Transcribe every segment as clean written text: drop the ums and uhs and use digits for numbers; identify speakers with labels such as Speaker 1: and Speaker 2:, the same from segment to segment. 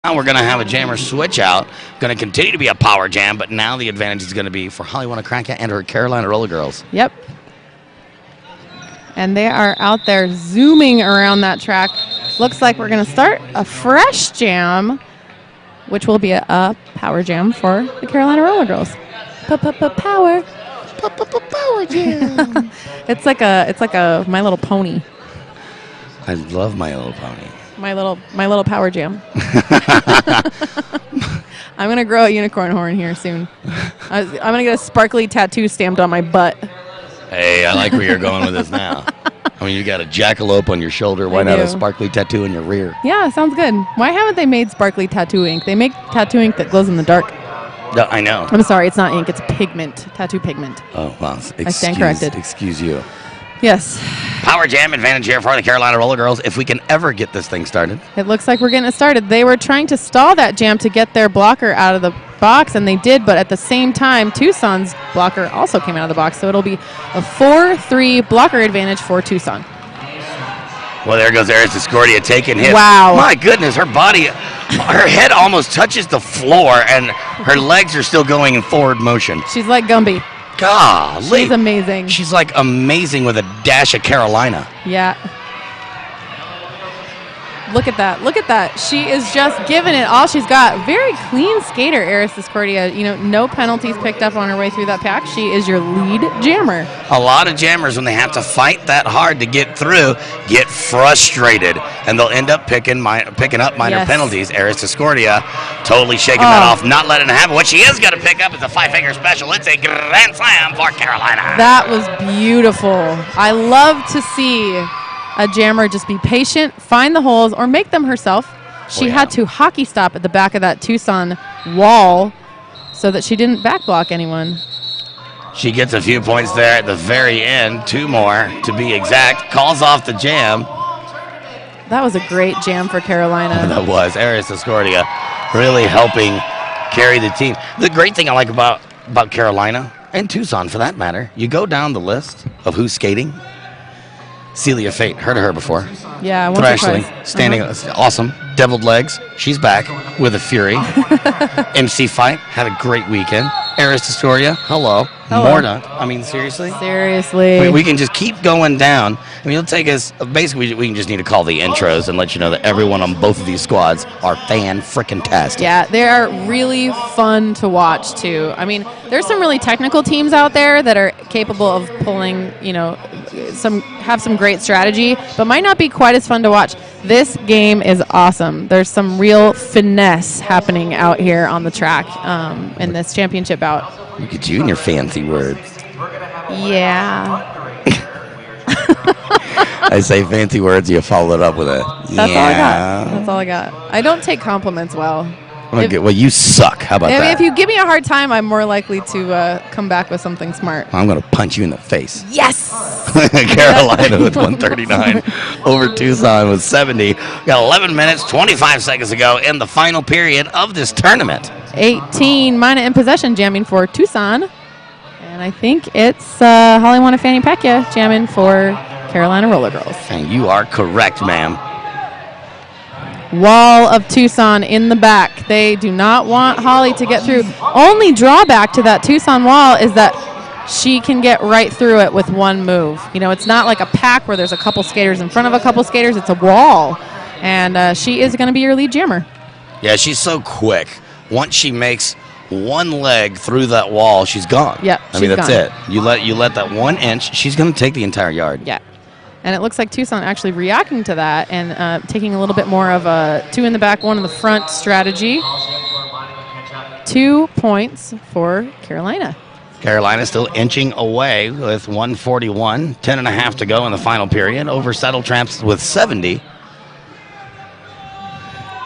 Speaker 1: Now we're going to have a jammer switch out. Going to continue to be a power jam, but now the advantage is going to be for Holly Wanna Crack It and her Carolina Roller Girls.
Speaker 2: Yep. And they are out there zooming around that track. Looks like we're going to start a fresh jam, which will be a power jam for the Carolina Roller Girls. Power. Power jam. It's like a My Little Pony.
Speaker 1: I love My Little Pony.
Speaker 2: My little power jam. I'm going to grow a unicorn horn here soon. I'm going to get a sparkly tattoo stamped on my butt.
Speaker 1: Hey, I like where you're going with this now. I mean, you got a jackalope on your shoulder. Why not a sparkly tattoo in your rear?
Speaker 2: Yeah, sounds good. Why haven't they made sparkly tattoo ink? They make tattoo ink that glows in the dark.
Speaker 1: No, I know.
Speaker 2: I'm sorry, it's not ink. It's pigment. Tattoo pigment.
Speaker 1: Oh, well.
Speaker 2: I stand corrected.
Speaker 1: Excuse you.
Speaker 2: Yes.
Speaker 1: Power jam advantage here for the Carolina Roller Girls if we can ever get this thing started.
Speaker 2: It looks like we're getting it started. They were trying to stall that jam to get their blocker out of the box, and they did, but at the same time, Tucson's blocker also came out of the box, so it'll be a 4-3 blocker advantage for Tucson.
Speaker 1: Well, there goes Eris Discordia taking hits.
Speaker 2: Wow.
Speaker 1: My goodness, her head almost touches the floor, and her legs are still going in forward motion.
Speaker 2: She's like Gumby.
Speaker 1: Golly.
Speaker 2: She's amazing.
Speaker 1: She's like amazing with a dash of Carolina.
Speaker 2: Yeah. Look at that. Look at that. She is just giving it all she's got. Very clean skater, Eris Discordia. You know, no penalties picked up on her way through that pack. She is your lead jammer.
Speaker 1: A lot of jammers, when they have to fight that hard to get through, get frustrated, and they'll end up picking up minor penalties. Eris Discordia totally shaking that off, not letting it happen. What she is going to pick up is a 5-figure special. It's a grand slam for Carolina.
Speaker 2: That was beautiful. I love to see a jammer just be patient, find the holes, or make them herself. She had to hockey stop at the back of that Tucson wall so that she didn't back block anyone.
Speaker 1: She gets a few points there at the very end, 2 more to be exact. Calls off the jam.
Speaker 2: That was a great jam for Carolina.
Speaker 1: That was. Eris Discordia really helping carry the team. The great thing I like about Carolina, and Tucson for that matter, you go down the list of who's skating. Celia Fate, heard of her before.
Speaker 2: Yeah, once or twice.
Speaker 1: Standing, awesome. Deviled Legs, she's back with a fury. MC Fight, had a great weekend. Eris Discordia, hello. Morna, I mean, seriously?
Speaker 2: Seriously.
Speaker 1: We can just keep going down. I mean, it'll take us, basically, we can just need to call the intros and let you know that everyone on both of these squads are fan-frickin-tastic.
Speaker 2: Yeah, they are really fun to watch, too. I mean, there's some really technical teams out there that are capable of pulling, you know, have some great strategy, but might not be quite as fun to watch. This game is awesome. There's some real finesse happening out here on the track in this championship bout.
Speaker 1: Look at you and your fancy words.
Speaker 2: Yeah.
Speaker 1: I say fancy words, you follow it up with a
Speaker 2: That's all I got. That's all I got. I don't take compliments well.
Speaker 1: Well, you suck. How about that?
Speaker 2: If you give me a hard time, I'm more likely to come back with something smart.
Speaker 1: I'm going to punch you in the face.
Speaker 2: Yes!
Speaker 1: Carolina with 139 over Tucson with 70. Got 11 minutes, 25 seconds to go in the final period of this tournament.
Speaker 2: 18 Mina in possession jamming for Tucson. And I think it's Holly Wanna Fanny Pacquiao jamming for Carolina Roller Girls.
Speaker 1: And you are correct, ma'am.
Speaker 2: Wall of Tucson in the back. They do not want Holly to get through. Only drawback to that Tucson wall is that she can get right through it with one move. You know, it's not like a pack where there's a couple skaters in front of a couple skaters. It's a wall. And she is going to be your lead jammer.
Speaker 1: Yeah, she's so quick. Once she makes one leg through that wall, she's gone.
Speaker 2: Yep,
Speaker 1: I mean, that's it. You let that 1 inch, she's going to take the entire yard.
Speaker 2: Yeah. And it looks like Tucson actually reacting to that and taking a little bit more of a 2 in the back, 1 in the front strategy. 2 points for Carolina.
Speaker 1: Carolina still inching away with 141, 10.5 to go in the final period. Over Settle Tramps with 70.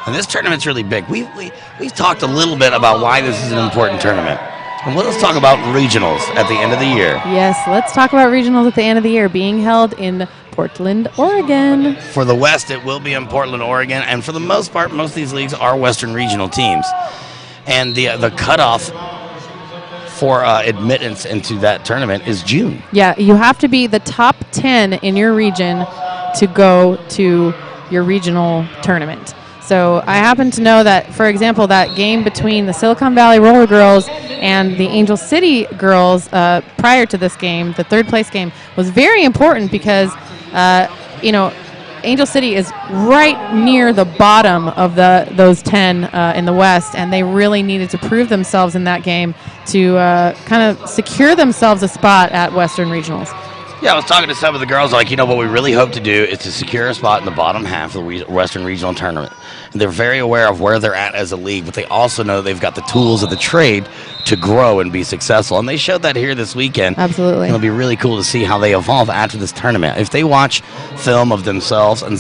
Speaker 1: And this tournament's really big. We've talked a little bit about why this is an important tournament. And let's talk about regionals at the end of the year.
Speaker 2: Yes, let's talk about regionals at the end of the year being held in Portland, Oregon.
Speaker 1: For the West, it will be in Portland, Oregon. And for the most part, most of these leagues are Western regional teams. And the cutoff for admittance into that tournament is June.
Speaker 2: Yeah, you have to be the top 10 in your region to go to your regional tournament. So I happen to know that, for example, that game between the Silicon Valley Roller Girls and the Angel City Girls prior to this game, the third place game, was very important because, Angel City is right near the bottom of those 10 in the West, and they really needed to prove themselves in that game to kind of secure themselves a spot at Western Regionals.
Speaker 1: Yeah, I was talking to some of the girls, like, what we really hope to do is to secure a spot in the bottom half of the Western Regional Tournament. And they're very aware of where they're at as a league, but they also know they've got the tools of the trade to grow and be successful. And they showed that here this weekend.
Speaker 2: Absolutely.
Speaker 1: It'll be really cool to see how they evolve after this tournament. If they watch film of themselves and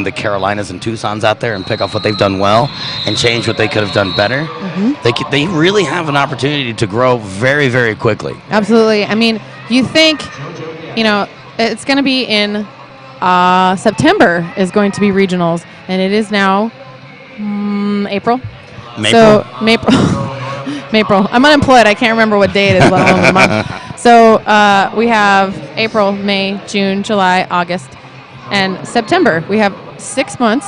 Speaker 1: the Carolinas and Tucson's out there and pick off what they've done well and change what they could have done better, they really have an opportunity to grow very, very quickly.
Speaker 2: Absolutely. I mean, you think... it's going to be in September is going to be regionals, and it is now April. So April. I'm unemployed. I can't remember what day it is, let alone the month. So we have April, May, June, July, August, and September. We have 6 months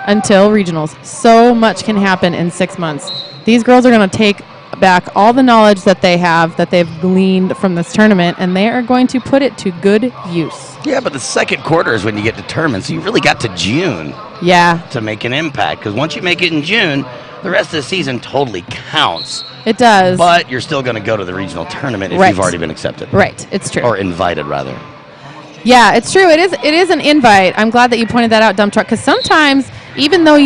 Speaker 2: until regionals. So much can happen in 6 months. These girls are going to take back all the knowledge that they have, that they've gleaned from this tournament, and they are going to put it to good use.
Speaker 1: Yeah, but the second quarter is when you get determined, so you really got to June to make an impact, because once you make it in June, the rest of the season totally counts.
Speaker 2: It does.
Speaker 1: But you're still going to go to the regional tournament if you've already been accepted.
Speaker 2: Right, it's true.
Speaker 1: Or invited, rather.
Speaker 2: Yeah, it's true. It is an invite. I'm glad that you pointed that out, Dump Truck, because sometimes, even though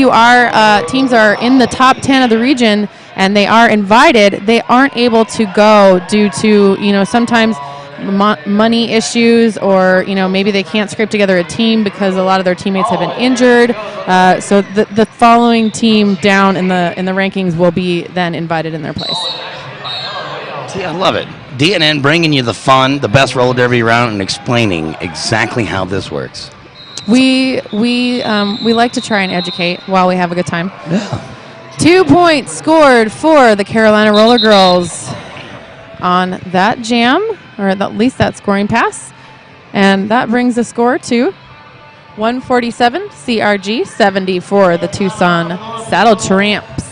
Speaker 2: teams are in the top 10 of the region, and they are invited, they aren't able to go due to, sometimes money issues, or, maybe they can't scrape together a team because a lot of their teammates have been injured. So the following team down in the rankings will be then invited in their place.
Speaker 1: See, I love it. DNN bringing you the fun, the best roller derby around, and explaining exactly how this works.
Speaker 2: We like to try and educate while we have a good time.
Speaker 1: Yeah.
Speaker 2: 2 points scored for the Carolina Roller Girls on that jam, or at least that scoring pass. And that brings the score to 147 CRG 70 for the Tucson Saddle Tramps.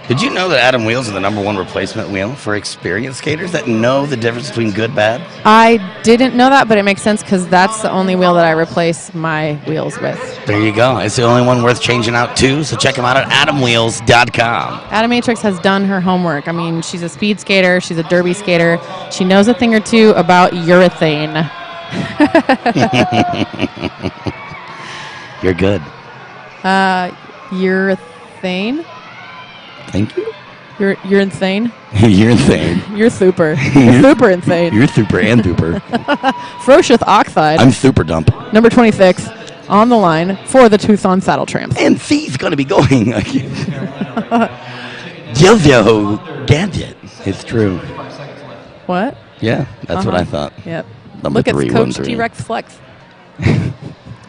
Speaker 1: Did you know that Adam wheels are the #1 replacement wheel for experienced skaters that know the difference between good and bad?
Speaker 2: I didn't know that, but it makes sense because that's the only wheel that I replace my wheels with.
Speaker 1: There you go. It's the only one worth changing out too, so check them out at adamwheels.com.
Speaker 2: Adamatrix has done her homework. I mean, she's a speed skater. She's a derby skater. She knows a thing or two about urethane.
Speaker 1: You're good.
Speaker 2: Urethane?
Speaker 1: Thank you.
Speaker 2: You're insane.
Speaker 1: You're insane.
Speaker 2: You're super. You're super insane.
Speaker 1: You're super and duper.
Speaker 2: Ferocious Oxide.
Speaker 1: I'm super dump.
Speaker 2: Number 26 on the line for the Tucson Saddle Tramps.
Speaker 1: And C's going to be going. Jojo Gadget. It's true.
Speaker 2: What?
Speaker 1: Yeah, that's what I thought.
Speaker 2: Yep.
Speaker 1: Number
Speaker 2: Look at
Speaker 1: 313.
Speaker 2: Coach T-Rex Flex.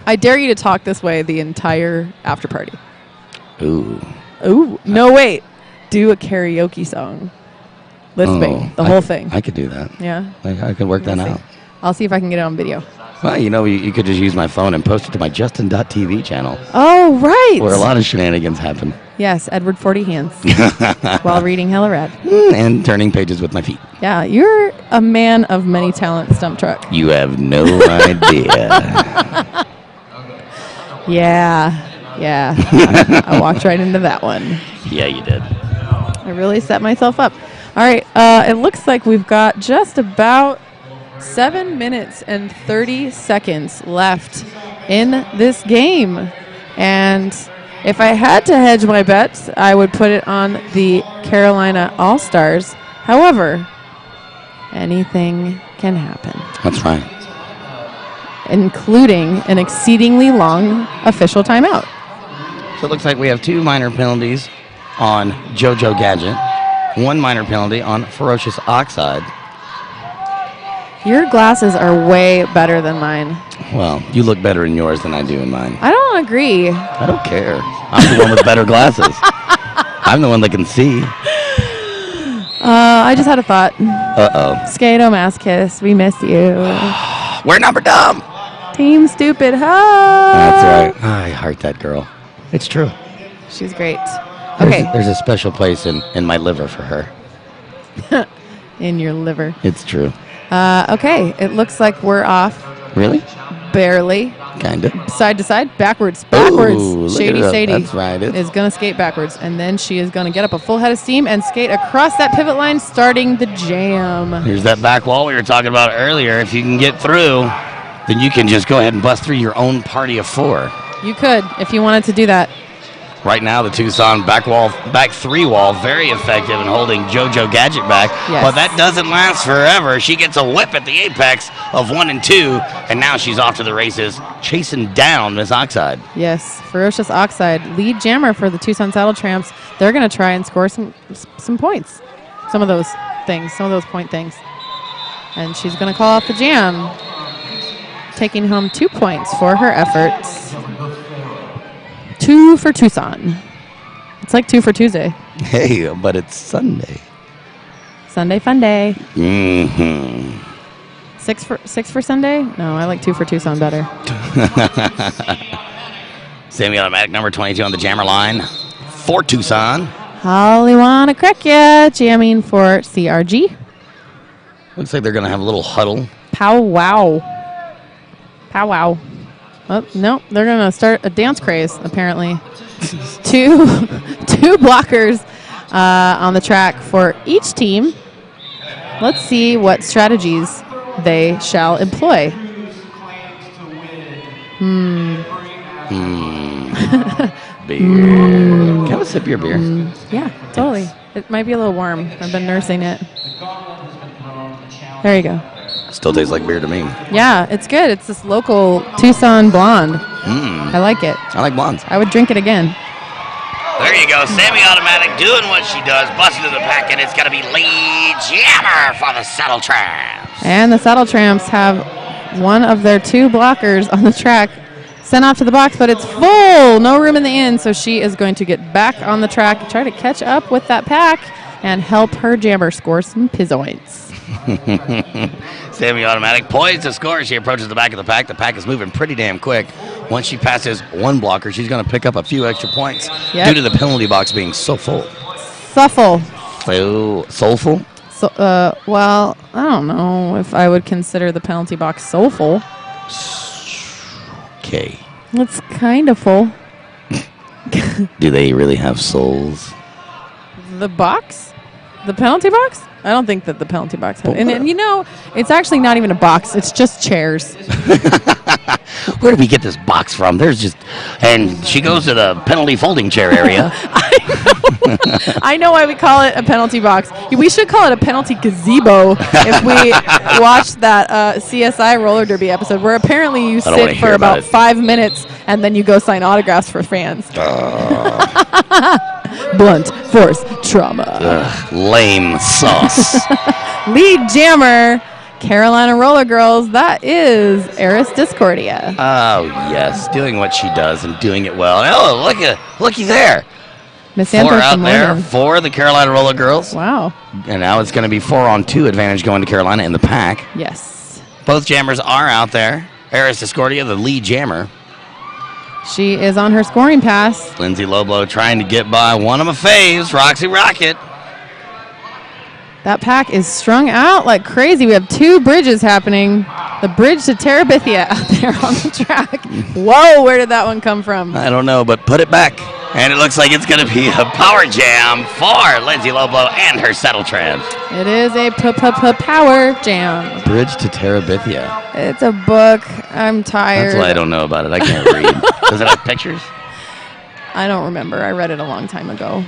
Speaker 2: I dare you to talk this way the entire after party.
Speaker 1: Ooh.
Speaker 2: Ooh. No, wait. Do a karaoke song. Lisping. The whole thing.
Speaker 1: I could do that.
Speaker 2: Yeah?
Speaker 1: I could work that out.
Speaker 2: I'll see if I can get it on video.
Speaker 1: Well, you could just use my phone and post it to my Justin.tv channel.
Speaker 2: Oh, right.
Speaker 1: Where a lot of shenanigans happen.
Speaker 2: Yes, Edward 40 Hands. While reading Hella Rad.
Speaker 1: And turning pages with my feet.
Speaker 2: Yeah, you're a man of many talents, Dump Truck.
Speaker 1: You have no idea.
Speaker 2: Yeah. I walked right into that one.
Speaker 1: Yeah, you did.
Speaker 2: I really set myself up. All right, it looks like we've got just about 7 minutes and 30 seconds left in this game. And if I had to hedge my bets, I would put it on the Carolina All-Stars. However, anything can happen.
Speaker 1: That's right.
Speaker 2: Including an exceedingly long official timeout.
Speaker 1: So it looks like we have 2 minor penalties on JoJo Gadget, 1 minor penalty on Ferocious Oxide.
Speaker 2: Your glasses are way better than mine.
Speaker 1: Well, you look better in yours than I do in mine.
Speaker 2: I don't agree.
Speaker 1: I don't care. I'm the one with better glasses. I'm the one that can see.
Speaker 2: I just had a thought.
Speaker 1: Uh-oh.
Speaker 2: Skadomasochist, we miss you.
Speaker 1: We're number dumb.
Speaker 2: Team Stupid Hope.
Speaker 1: That's right. I heart that girl. It's true.
Speaker 2: She's great. Okay.
Speaker 1: There's a special place in my liver for her.
Speaker 2: In your liver.
Speaker 1: It's true.
Speaker 2: Okay. It looks like we're off.
Speaker 1: Really?
Speaker 2: Barely.
Speaker 1: Kind of.
Speaker 2: Side to side. Backwards.
Speaker 1: Ooh,
Speaker 2: Shady Sadie
Speaker 1: that's right.
Speaker 2: is going to skate backwards. And then she is going to get up a full head of steam and skate across that pivot line, starting the jam.
Speaker 1: Here's that back wall we were talking about earlier. If you can get through, then you can just go ahead and bust through your own party of 4.
Speaker 2: You could, if you wanted to do that.
Speaker 1: Right now, the Tucson back 3 wall, very effective in holding JoJo Gadget back.
Speaker 2: Yes.
Speaker 1: But that doesn't last forever. She gets a whip at the apex of 1 and 2, and now she's off to the races, chasing down Miss Oxide.
Speaker 2: Yes, Ferocious Oxide, lead jammer for the Tucson Saddle Tramps. They're going to try and score some points. Some of those point things. And she's going to call off the jam, taking home 2 points for her efforts. 2 for Tucson. It's like 2 for Tuesday.
Speaker 1: Hey, but it's Sunday.
Speaker 2: Sunday fun day.
Speaker 1: Mm-hmm.
Speaker 2: 6 for Sunday? No, I like 2 for Tucson better.
Speaker 1: Semi-automatic number 22 on the jammer line for Tucson.
Speaker 2: Holly wanna crack ya, jamming for CRG.
Speaker 1: Looks like they're going to have a little huddle.
Speaker 2: Pow wow. Pow wow. Oh, no, they're going to start a dance craze, apparently. two blockers on the track for each team. Let's see what strategies they shall employ.
Speaker 1: Beer. Have a sip of your beer.
Speaker 2: Yeah, totally. It might be a little warm. I've been nursing it. There you go.
Speaker 1: Still tastes like beer to me.
Speaker 2: Yeah, it's good. It's this local Tucson blonde. I like it.
Speaker 1: I like blondes.
Speaker 2: I would drink it again.
Speaker 1: There you go. Semi-automatic doing what she does. Busting to the pack, and it's going to be lead jammer for the Saddle Tramps.
Speaker 2: And the Saddle Tramps have one of their 2 blockers on the track sent off to the box, but it's full. No room in the end, so she is going to get back on the track, try to catch up with that pack, and help her jammer score some pizzoints.
Speaker 1: Semi-automatic poised to score. She approaches the back of the pack. The pack is moving pretty damn quick. Once she passes one blocker, she's going to pick up a few extra points due to the penalty box being so full.
Speaker 2: Soulful.
Speaker 1: Soulful?
Speaker 2: So, well, I don't know if I would consider the penalty box soulful.
Speaker 1: Okay.
Speaker 2: It's kind of full.
Speaker 1: Do they really have souls?
Speaker 2: The box? The penalty box? I don't think that the penalty box has. And you know, it's actually not even a box. It's just chairs.
Speaker 1: Where did we get this box from? And she goes to the penalty folding chair area.
Speaker 2: I know why we call it a penalty box. We should call it a penalty gazebo if we watched that CSI roller derby episode where apparently you sit for about 5 minutes and then you go sign autographs for fans. Blunt force trauma.
Speaker 1: Lame sauce.
Speaker 2: Lead jammer, Carolina Roller Girls. That is Eris Discordia.
Speaker 1: Oh yes, doing what she does and doing it well. Oh, looky there.
Speaker 2: Miss
Speaker 1: 4 out there for the Carolina Roller Girls.
Speaker 2: Wow.
Speaker 1: And now it's going to be 4-on-2 advantage going to Carolina in the pack.
Speaker 2: Yes.
Speaker 1: Both jammers are out there. Eris Discordia, the lead jammer.
Speaker 2: She is on her scoring pass.
Speaker 1: Lindsay Loblo trying to get by one of my faves, Roxy Rocket.
Speaker 2: That pack is strung out like crazy. We have 2 bridges happening. The bridge to Terabithia out there on the track. Whoa, where did that one come from?
Speaker 1: I don't know, but put it back. And it looks like it's going to be a power jam for Lindsay Loblo and her Saddle Tramps.
Speaker 2: It is a power jam.
Speaker 1: Bridge to Terabithia.
Speaker 2: It's a book. I'm tired.
Speaker 1: That's why I don't know about it. I can't read. Does it have pictures?
Speaker 2: I don't remember. I read it a long time ago.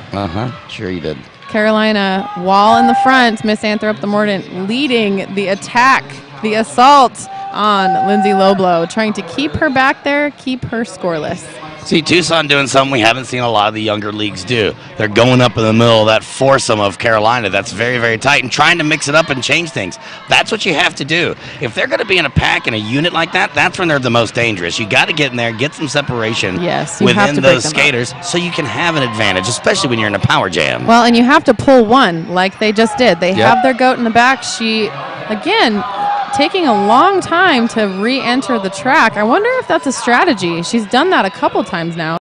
Speaker 1: Sure you did.
Speaker 2: Carolina, wall in the front. Miss Anthrop the Mordant leading the attack, the assault on Lindsay Loblo, trying to keep her back there, keep her scoreless.
Speaker 1: See, Tucson doing something we haven't seen a lot of the younger leagues do. They're going up in the middle of that foursome of Carolina that's very, very tight and trying to mix it up and change things. That's what you have to do. If they're going to be in a pack in a unit like that, that's when they're the most dangerous. You got to get in there, get some separation within those skaters so you can have an advantage, especially when you're in a power jam.
Speaker 2: Well, and you have to pull one like they just did. They have their goat in the back. She, again, taking a long time to re-enter the track. I wonder if that's a strategy. She's done that a couple times now.